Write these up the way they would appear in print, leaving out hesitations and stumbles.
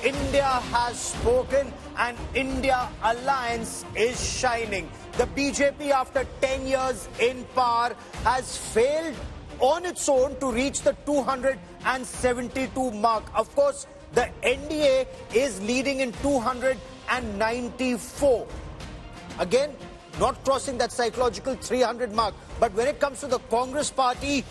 India has spoken and India alliance is shining. The BJP, after 10 years in power, has failed on its own to reach the 272 mark. Of course, the NDA is leading in 294. Again, not crossing that psychological 300 mark. But when it comes to the Congress party,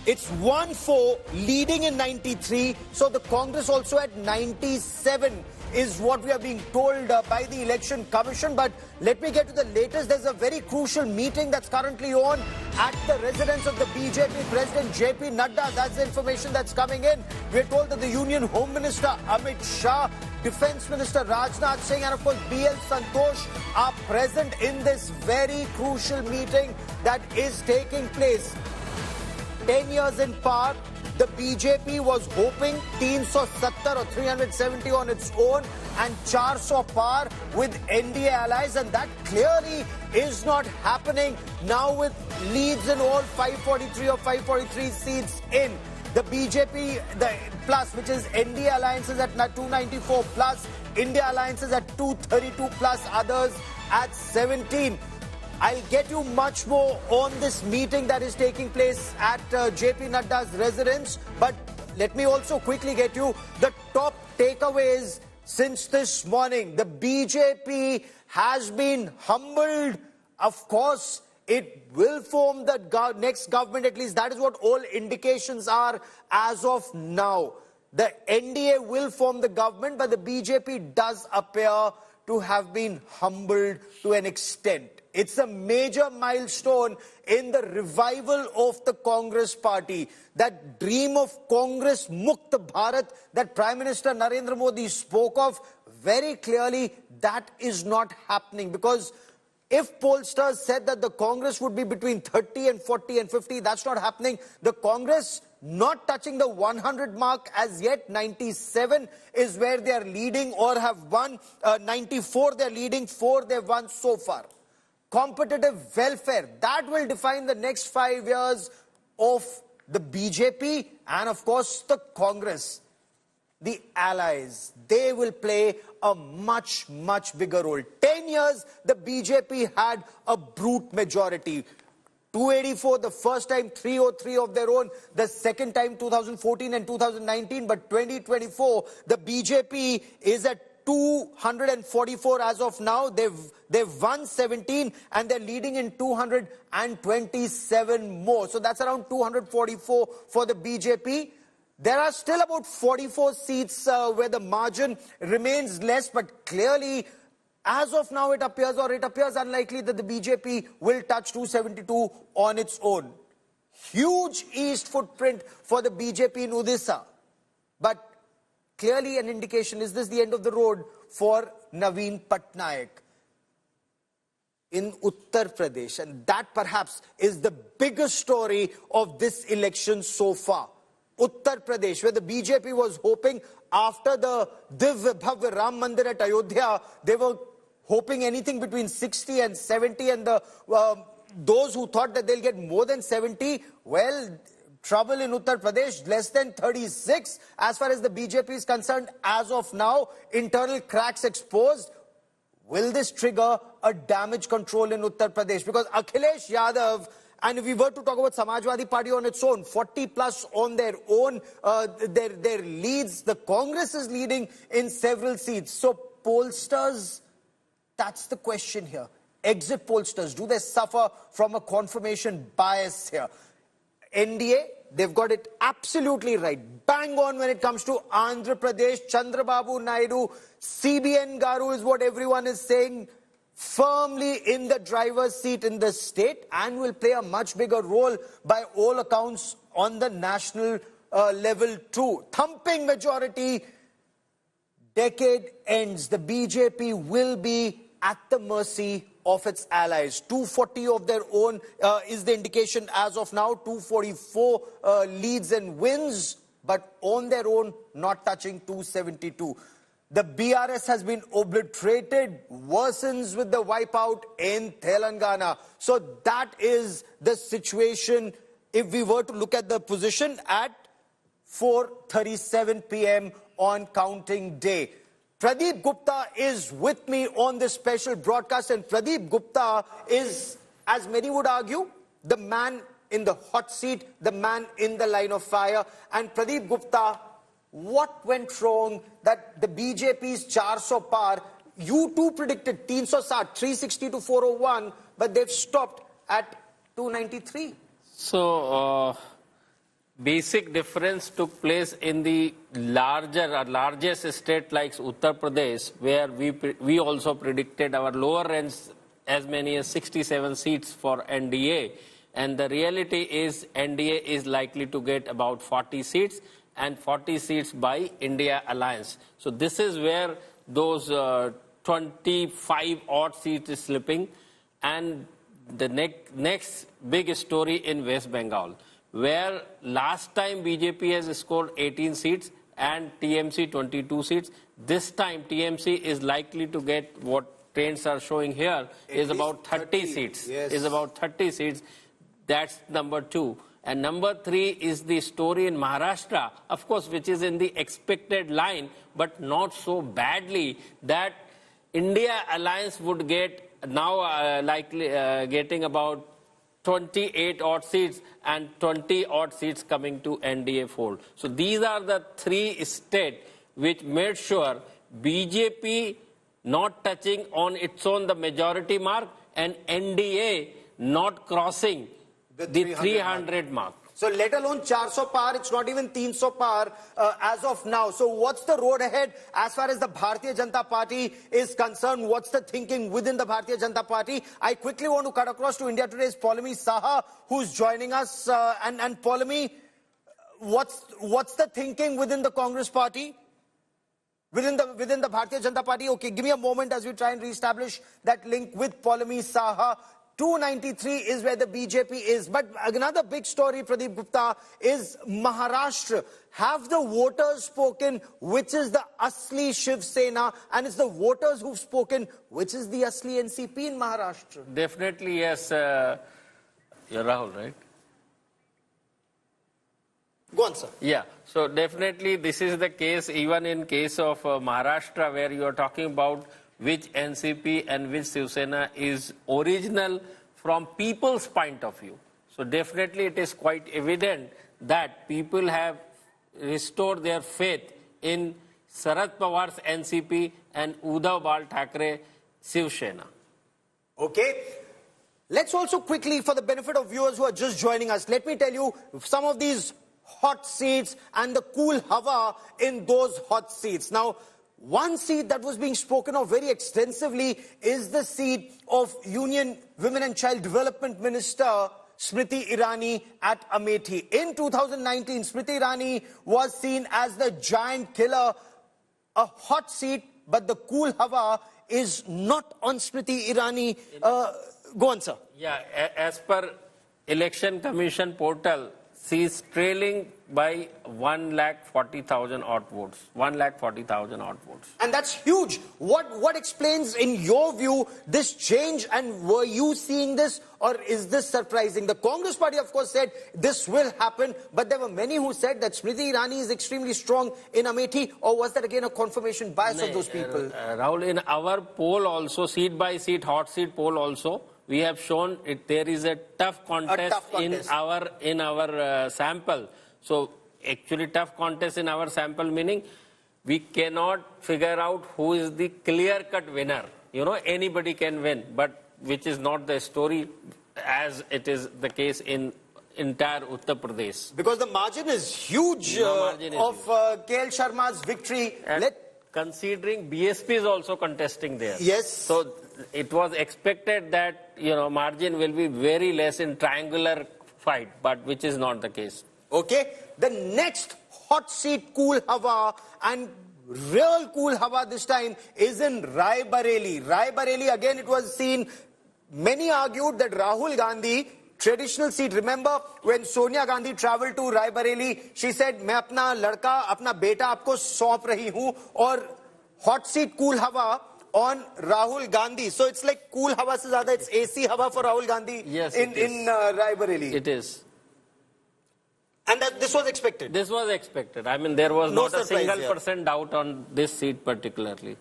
it's 1-4, leading in 93. So the Congress also at 97 is what we are being told by the Election Commission. But let me get to the latest. There's a very crucial meeting that's currently on at the residence of the BJP President JP Nadda. That's the information that's coming in. We're told that the Union Home Minister Amit Shah, Defence Minister Rajnath Singh and of course BL Santosh are present in this very crucial meeting that is taking place. 10 years in power, the BJP was hoping 370 or 370 on its own and 400 par with NDA allies, and that clearly is not happening now with leads in all 543 or 543 seats in. The BJP, the plus, which is NDA alliances at 294 plus, India alliances at 232 plus, others at 17. I'll get you much more on this meeting that is taking place at JP Nadda's residence. But let me also quickly get you the top takeaways since this morning. The BJP has been humbled. Of course, it will form the next government, at least that is what all indications are as of now. The NDA will form the government, but the BJP does appear to have been humbled to an extent. It's a major milestone in the revival of the Congress party. That dream of Congress Mukt Bharat that Prime Minister Narendra Modi spoke of, very clearly that is not happening. Because if pollsters said that the Congress would be between 30 and 40 and 50, that's not happening. The Congress not touching the 100 mark as yet. 97 is where they are leading or have won. 94 they're leading, 4 they've won so far. Competitive welfare, that will define the next 5 years of the BJP and of course the Congress. The allies, they will play a much, much bigger role. 10 years, the BJP had a brute majority. 284 the first time, 303 of their own, the second time 2014 and 2019, but 2024, the BJP is at 244 as of now. They've won 17 and they're leading in 227 more. So that's around 244 for the BJP. There are still about 44 seats where the margin remains less, but clearly as of now it appears unlikely that the BJP will touch 272 on its own. Huge east footprint for the BJP in Odisha. But clearly an indication, is this the end of the road for Naveen Patnaik in Uttar Pradesh? And that perhaps is the biggest story of this election so far. Uttar Pradesh, where the BJP was hoping after the Divya Bhavya Ram Mandir at Ayodhya, they were hoping anything between 60 and 70, and those who thought that they'll get more than 70, well, trouble in Uttar Pradesh, less than 36 as far as the BJP is concerned as of now. Internal cracks exposed. Will this trigger a damage control in Uttar Pradesh? Because Akhilesh Yadav, and if we were to talk about Samajwadi Party on its own, 40 plus on their own, their leads, the Congress is leading in several seats. So pollsters, that's the question here. Exit pollsters, do they suffer from a confirmation bias here? NDA, they've got it absolutely right. Bang on when it comes to Andhra Pradesh. Chandrababu Naidu, CBN Garu is what everyone is saying, firmly in the driver's seat in the state and will play a much bigger role by all accounts on the national level too. Thumping majority. Decade ends. The BJP will be at the mercy of its allies. 240 of their own is the indication as of now. 244 leads and wins, but on their own, not touching 272. The BRS has been obliterated, worsens with the wipeout in Telangana. So that is the situation if we were to look at the position at 4:37 p.m. on counting day. Pradeep Gupta is with me on this special broadcast, and Pradeep Gupta is, as many would argue, the man in the hot seat, the man in the line of fire. And Pradeep Gupta, what went wrong that the BJP's 400 par, you too predicted 360 to 401, but they've stopped at 293. So, basic difference took place in the largest state like Uttar Pradesh, where we also predicted our lower range as many as 67 seats for NDA. And the reality is NDA is likely to get about 40 seats and 40 seats by India Alliance. So this is where those 25 odd seats is slipping. And the next big story in West Bengal, where last time BJP has scored 18 seats and TMC 22 seats. This time TMC is likely to get, what trends are showing here, is about 30 seats. Yes. Is about 30 seats. That's number 2. And number 3 is the story in Maharashtra, of course, which is in the expected line, but not so badly, that India Alliance would get now likely getting about 28 odd seats and 20 odd seats coming to NDA fold. So these are the 3 states which made sure BJP not touching on its own the majority mark and NDA not crossing the 300 mark. So let alone 400 par, it's not even 300 par as of now. So what's the road ahead as far as the Bharatiya Janata Party is concerned? What's the thinking within the Bharatiya Janata Party? I quickly want to cut across to India Today's Pollster Saha, who's joining us. And Pollster, what's the thinking within the Congress Party? Within the Bharatiya Janata Party? Okay, give me a moment as we try and reestablish that link with Pollster Saha. 293 is where the BJP is. But another big story, Pradeep Gupta, is Maharashtra. Have the voters spoken, which is the Asli Shiv Sena, and it's the voters who've spoken, which is the Asli NCP in Maharashtra? Definitely, yes. You're Rahul, right? Go on, sir. Yeah, so definitely this is the case, even in case of Maharashtra, where you are talking about which NCP and which Shiv Sena is original from people's point of view. So definitely it is quite evident that people have restored their faith in Sharad Pawar's NCP and Uddhav Bal Thackeray Shiv Sena. Okay. Let's also quickly, for the benefit of viewers who are just joining us, let me tell you some of these hot seats and the cool hava in those hot seats. Now, one seat that was being spoken of very extensively is the seat of Union Women and Child Development Minister Smriti Irani at Amethi. In 2019, Smriti Irani was seen as the giant killer, a hot seat, but the cool hava is not on Smriti Irani. Go on, sir. Yeah, as per Election Commission portal, she is trailing by 140,000 odd votes. 140,000 odd votes. And that's huge. What explains, in your view, this change? And were you seeing this, or is this surprising? The Congress Party, of course, said this will happen, but there were many who said that Smriti Irani is extremely strong in Amethi, or was that again a confirmation bias of those people? Rahul, in our poll also, seat by seat, hot seat poll also, we have shown there is a tough contest, in our sample. So actually tough contest in our sample, meaning we cannot figure out who is the clear-cut winner. You know, anybody can win, but which is not the story as it is the case in entire Uttar Pradesh. Because the margin is huge of KL Sharma's victory. Considering BSP is also contesting there. Yes. So it was expected that, you know, margin will be very less in triangular fight, but which is not the case. Okay. The next hot seat cool hava, and real cool hava this time, is in Rai Bareli. Rai Bareli, again, it was seen, many argued that Rahul Gandhi, traditional seat, remember when Sonia Gandhi travelled to Rai Bareli, she said, मैं अपना लड़का, अपना बेटा आपको सौंप रही हूँ, और hot seat cool hava on Rahul Gandhi. So it's like cool hava se zyada, it's AC hava for Rahul Gandhi. Yes, in Rai Bareli. It is. And that this was expected? This was expected. I mean, there was No not a surprise single here. percent doubt on this seat particularly.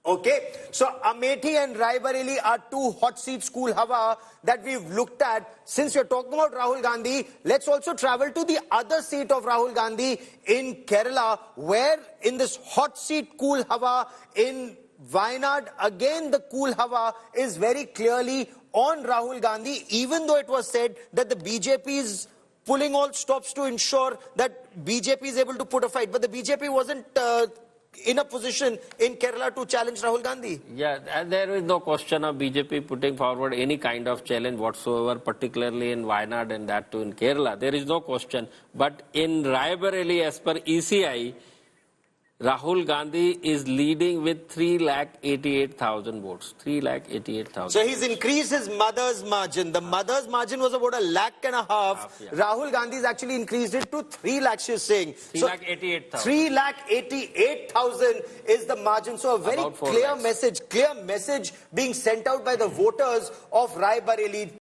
Okay, so Amethi and Raebareli are two hot seats, cool hawa, that we've looked at. Since you're talking about Rahul Gandhi, let's also travel to the other seat of Rahul Gandhi in Kerala, where in this hot seat, cool hawa in Wayanad, again the cool hawa is very clearly on Rahul Gandhi, even though it was said that the BJP is pulling all stops to ensure that BJP is able to put a fight. But the BJP wasn't in a position in Kerala to challenge Rahul Gandhi. Yeah, and there is no question of BJP putting forward any kind of challenge whatsoever, particularly in Wayanad and that too in Kerala. There is no question. But in Raebareli, as per ECI, Rahul Gandhi is leading with 3,88,000 votes. 3,88,000. So he's increased his mother's margin. The mother's margin was about 1.5 lakh. Yeah. Rahul Gandhi's actually increased it to 3 lakhs, she's saying. 3,88,000. 3,88,000 is the margin. So a very clear message being sent out by the voters of Raebareli.